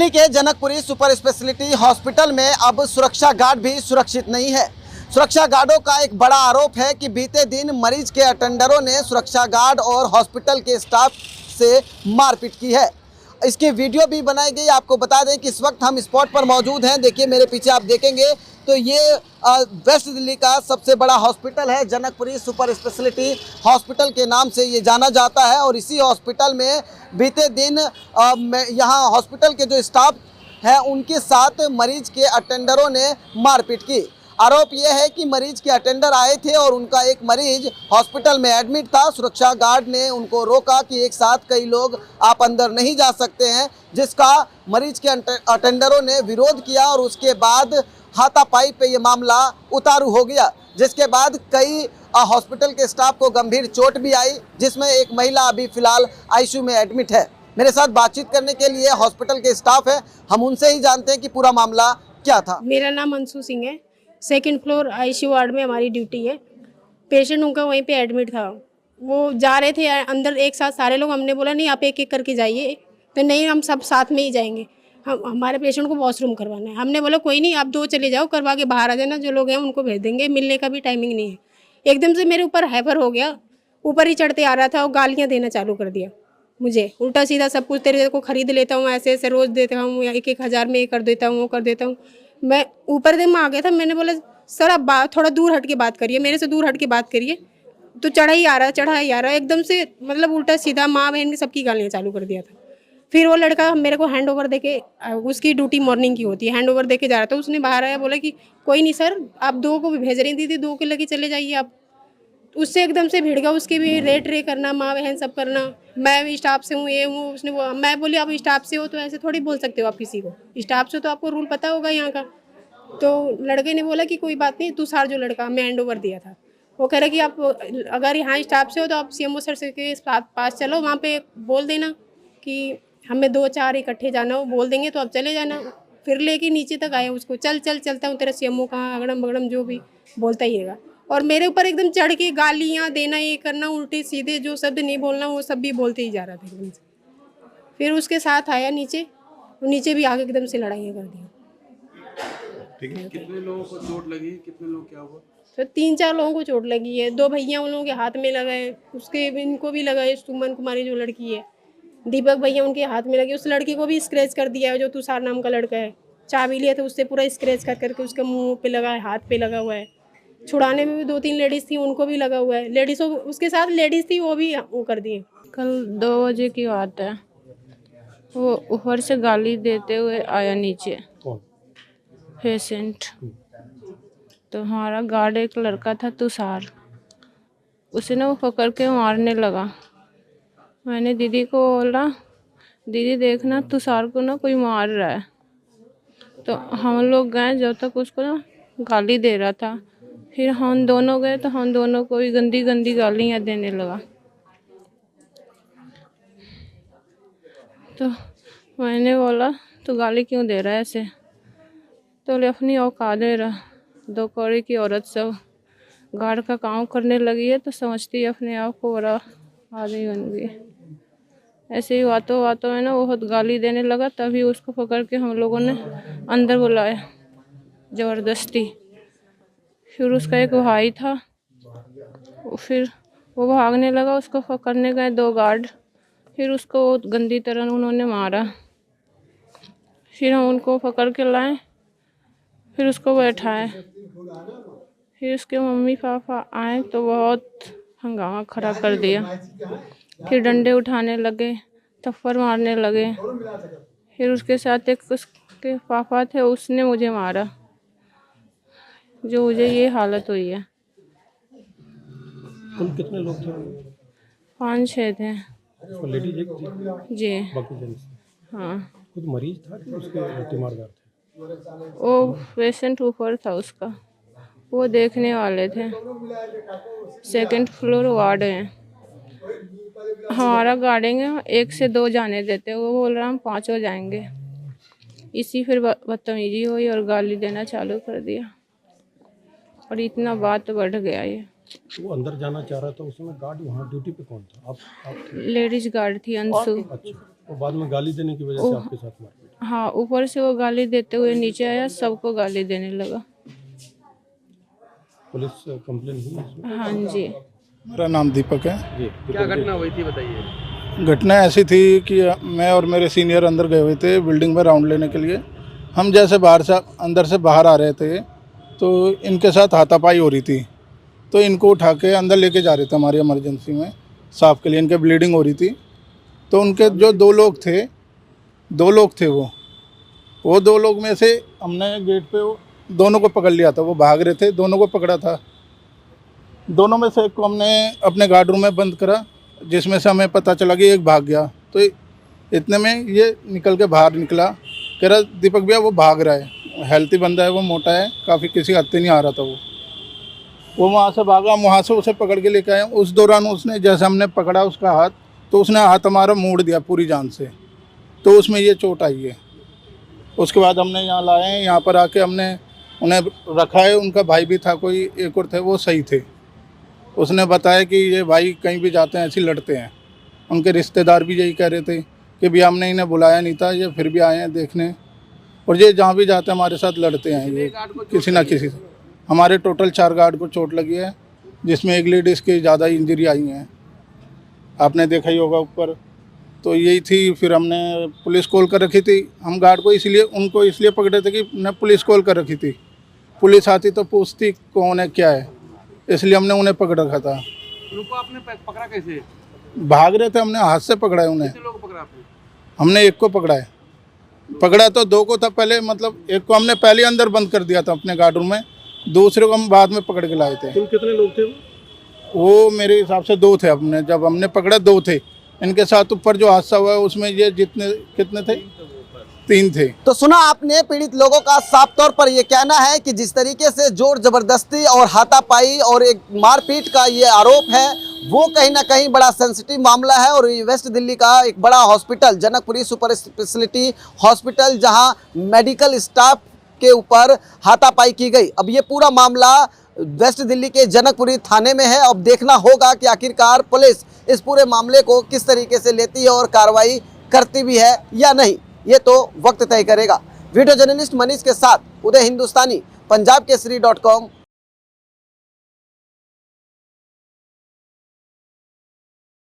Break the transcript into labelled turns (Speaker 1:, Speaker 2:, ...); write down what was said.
Speaker 1: दिल्ली के Janakpuri super speciality hospital में अब सुरक्षा गार्ड भी सुरक्षित नहीं है। सुरक्षा गार्डों का एक बड़ा आरोप है कि बीते दिन मरीज के अटेंडरों ने सुरक्षा गार्ड और हॉस्पिटल के स्टाफ से मारपीट की है। इसकी वीडियो भी बनाई गई। आपको बता दें कि इस वक्त हम स्पॉट पर मौजूद हैं। देखिए मेरे पीछे आप देखेंगे तो ये वेस्ट दिल्ली का सबसे बड़ा हॉस्पिटल है। जनकपुरी सुपर स्पेशलिटी हॉस्पिटल के नाम से ये जाना जाता है और इसी हॉस्पिटल में बीते दिन यहाँ हॉस्पिटल के जो स्टाफ हैं उनके साथ मरीज के अटेंडरों ने मारपीट की। आरोप यह है कि मरीज के अटेंडर आए थे और उनका एक मरीज हॉस्पिटल में एडमिट था। सुरक्षा गार्ड ने उनको रोका कि एक साथ कई लोग आप अंदर नहीं जा सकते हैं, जिसका मरीज के अटेंडरों ने विरोध किया और उसके बाद हाथापाई पे ये मामला उतारू हो गया, जिसके बाद कई हॉस्पिटल के स्टाफ को गंभीर चोट भी आई, जिसमें एक महिला अभी फिलहाल आईसीयू में एडमिट है। मेरे साथ बातचीत करने के लिए हॉस्पिटल के स्टाफ है, हम उनसे ही जानते हैं कि पूरा मामला क्या था।
Speaker 2: मेरा नाम अंशु सिंह है। सेकंड फ्लोर आईसीयू वार्ड में हमारी ड्यूटी है। पेशेंट उनका वहीं पे एडमिट था। वो जा रहे थे अंदर एक साथ सारे लोग। हमने बोला नहीं आप एक एक करके जाइए, तो नहीं हम सब साथ में ही जाएंगे, हम हमारे पेशेंट को वॉशरूम करवाना है। हमने बोला कोई नहीं आप दो चले जाओ, करवा के बाहर आ जाना, जो लोग हैं उनको भेज देंगे, मिलने का भी टाइमिंग नहीं है। एकदम से मेरे ऊपर हैपर हो गया, ऊपर ही चढ़ते आ रहा था और गालियाँ देना चालू कर दिया मुझे, उल्टा सीधा सब कुछ तेरे को खरीद लेता हूँ, ऐसे ऐसे रोज़ देता हूँ, 1-1 हज़ार में ये कर देता हूँ वो कर देता हूँ। मैं ऊपर दिन में आ गया था। मैंने बोला सर आप थोड़ा दूर हट के बात करिए, मेरे से दूर हट के बात करिए। तो चढ़ा ही आ रहा एकदम से, मतलब उल्टा सीधा माँ बहन की सबकी गालियाँ चालू कर दिया था। फिर वो लड़का मेरे को हैंड ओवर देके, उसकी ड्यूटी मॉर्निंग की होती है, हैंड ओवर देके जा रहा था। उसने बाहर आया, बोला कि कोई नहीं सर आप दो को भी भेज रही दीदी, दो के लगे चले जाइए आप। उससे एकदम से भिड़ गया, उसके भी रेट रे करना, माँ बहन सब करना, मैं भी स्टाफ से हूँ ये हूँ। उसने मैं बोली आप स्टाफ से हो तो ऐसे थोड़ी बोल सकते हो आप किसी को, स्टाफ से तो आपको रूल पता होगा यहाँ का। तो लड़के ने बोला कि कोई बात नहीं, तुषार जो लड़का मैं हैंड ओवर दिया था, वो कह रहा कि आप अगर यहाँ स्टाफ से हो तो आप सीएमओ सर से के पास चलो, वहाँ पे बोल देना कि हमें 2-4 इकट्ठे जाना हो, बोल देंगे तो आप चले जाना। फिर लेके नीचे तक आए उसको, चलता हूँ तेरा सीएमओ कहाँ, अगड़म बगड़म जो भी बोलता ही रहेगा। और मेरे ऊपर एकदम चढ़ के गालियाँ देना, ये करना, उल्टे सीधे जो शब्द नहीं बोलना वो सब भी बोलते ही जा रहा था एकदम से। फिर उसके साथ आया नीचे भी आके एकदम से लड़ाइयाँ कर दी।
Speaker 3: ठीक है, कितने लोगों को चोट लगी, कितने लोग क्या हुआ?
Speaker 2: तो 3-4 लोगों को चोट लगी है। 2 भैया उन लोगों के हाथ में लगा है, उसके इनको भी लगा है। सुमन कुमारी जो लड़की है, दीपक भैया उनके हाथ में लगी। उस लड़की को भी स्क्रैच कर दिया है, जो तुषार नाम का लड़का है। चाबी लिया था उससे पूरा स्क्रैच कर करके उसके मुंह पे लगा है, हाथ पे लगा हुआ है। छुड़ाने में भी 2-3 लेडीज़ थी, उनको भी लगा हुआ है। लेडीज़ों उसके साथ लेडीज़ थी, वो भी वो कर दिए।
Speaker 4: कल 2 बजे की बात है। वो ऊपर से गाली देते हुए आया नीचे, पेशेंट। तो हमारा गार्ड एक लड़का था तुषार, उसे ना वो पकड़ के मारने लगा। मैंने दीदी को बोला दीदी देखना तुषार को ना कोई मार रहा है। तो हम लोग गए, जब तक उसको ना गाली दे रहा था, फिर हम दोनों गए तो हम दोनों को भी गंदी गंदी गालियाँ देने लगा। तो मैंने बोला तो गाली क्यों दे रहा है ऐसे? तो बोले अपनी औकात दे रहा, 2 कौड़ी की औरत सब गार्ड का काम करने लगी है तो समझती है अपने आप को बड़ा आदमी बन गई। ऐसे ही बातों बातों में ना बहुत गाली देने लगा। तभी उसको पकड़ के हम लोगों ने अंदर बुलाया ज़बरदस्ती। फिर उसका एक भाई था, फिर वो भागने लगा, उसको पकड़ने गए 2 गार्ड। फिर उसको गंदी तरह उन्होंने मारा। फिर हम उनको पकड़ के लाए, फिर उसको बैठाए। फिर उसके मम्मी पापा आए तो बहुत हंगामा खड़ा कर दिया। फिर डंडे उठाने लगे, थप्पड़ मारने लगे। फिर उसके साथ एक उसके पापा थे, उसने मुझे मारा, जो मुझे ये हालत हुई है।
Speaker 3: कुल कितने लोग थे?
Speaker 4: 5-6 थे।
Speaker 3: लेडीज एक थी,
Speaker 4: जी
Speaker 3: बाकी जेंट्स?
Speaker 4: हाँ।
Speaker 3: खुद मरीज था कि उसके तीमारदार थे?
Speaker 4: वो पेशेंट ऊपर था उसका, वो देखने वाले थे। सेकंड फ्लोर वार्ड है। हमारा गार्डिंग है 1 से 2 जाने देते, वो बोल रहा हम 5 जाएंगे। इसी फिर बदतमीजी हुई और गाली देना चालू कर दिया और इतना बात बढ़ गया ये।
Speaker 3: वो अंदर जाना चाह रहा था, उस समय गार्ड वहाँ ड्यूटी पे कौन था? आप थे?
Speaker 4: लेडीज गार्ड थी अंशु।
Speaker 3: अच्छा, और बाद में गाली देने की वजह से आपके साथ मारपीट।
Speaker 4: हाँ, ऊपर से वो गाली देते हुए नीचे आया, सबको गाली देने लगा।
Speaker 3: पुलिस कंप्लेन हुई इसमें?
Speaker 4: हाँ जी।
Speaker 5: मेरा नाम दीपक है
Speaker 3: जी।
Speaker 6: क्या घटना हुई थी बताइए।
Speaker 5: घटना ऐसी थी कि मैं और मेरे सीनियर अंदर गए हुए थे बिल्डिंग में राउंड लेने के लिए। हम जैसे अंदर से बाहर आ रहे थे तो इनके साथ हाथापाई हो रही थी, तो इनको उठा के अंदर लेके जा रहे थे हमारी इमरजेंसी में साफ के लिए। इनके ब्लीडिंग हो रही थी, तो उनके जो दो लोग थे वो दो लोग में से हमने गेट पे दोनों को पकड़ लिया था। वो भाग रहे थे, दोनों को पकड़ा था। दोनों में से एक को हमने अपने गार्ड रूम में बंद करा, जिसमें से हमें पता चला कि एक भाग गया। तो इतने में ये निकल के बाहर निकला, कह रहा दीपक भैया वो भाग रहा है, हेल्थी बंदा है, वो मोटा है, काफ़ी किसी हत्ते नहीं आ रहा था। वो वहाँ से भागा, हम वहाँ से उसे पकड़ के लेके आए। उस दौरान उसने जैसे हमने पकड़ा उसका हाथ, तो उसने हाथ हमारा मोड़ दिया पूरी जान से, तो उसमें ये चोट आई है। उसके बाद हमने यहाँ लाए हैं, यहाँ पर आके हमने उन्हें रखा है। उनका भाई भी था, कोई एक और थे, वो सही थे। उसने बताया कि ये भाई कहीं भी जाते हैं ऐसे लड़ते हैं। उनके रिश्तेदार भी यही कह रहे थे कि भैया हमने इन्हें बुलाया नहीं था, ये फिर भी आए हैं देखने, और ये जहाँ भी जाते हैं हमारे साथ लड़ते हैं। ये किसी ना किसी से हमारे टोटल 4 गार्ड को चोट लगी है, जिसमें एक लेडीज़ की ज़्यादा इंजरी आई हैं, आपने देखा ही होगा ऊपर। तो यही थी, फिर हमने पुलिस कॉल कर रखी थी। हम गार्ड को उनको इसलिए पकड़े थे कि ने पुलिस कॉल कर रखी थी। पुलिस आती तो पूछती कौन है क्या है, इसलिए हमने उन्हें पकड़ रखा था।
Speaker 6: उनको आपने पकड़ा कैसे?
Speaker 5: भाग रहे थे, हमने हाथ से पकड़ा है उन्हें।
Speaker 6: कितने लोग पकड़ा आपने?
Speaker 5: हमने एक को पकड़ा है। पकड़ा तो 2 को था पहले, मतलब एक को हमने पहले अंदर बंद कर दिया था अपने गार्ड रूम में, दूसरे को हम बाद में पकड़ के लाए थे।
Speaker 3: तुम कितने लोग थे?
Speaker 5: वो मेरे हिसाब से 2 थे। अपने जब हमने पकड़ा 2 थे। इनके साथ ऊपर जो हादसा हुआ है उसमें ये कितने थे? 3 थे।
Speaker 1: तो सुना आपने पीड़ित लोगों का साफ तौर पर ये कहना है कि जिस तरीके से जोर जबरदस्ती और हाथापाई और एक मारपीट का ये आरोप है, वो कहीं ना कहीं बड़ा सेंसिटिव मामला है। और वेस्ट दिल्ली का एक बड़ा hospital, Janakpuri super speciality hospital, जहां मेडिकल स्टाफ के ऊपर हाथापाई की गई। अब ये पूरा मामला वेस्ट दिल्ली के जनकपुरी थाने में है। अब देखना होगा कि आखिरकार पुलिस इस पूरे मामले को किस तरीके से लेती है और कार्रवाई करती भी है या नहीं, ये तो वक्त तय करेगा। वीडियो जर्नलिस्ट मनीष के साथ उदय हिंदुस्तानी, पंजाब केसरी.com,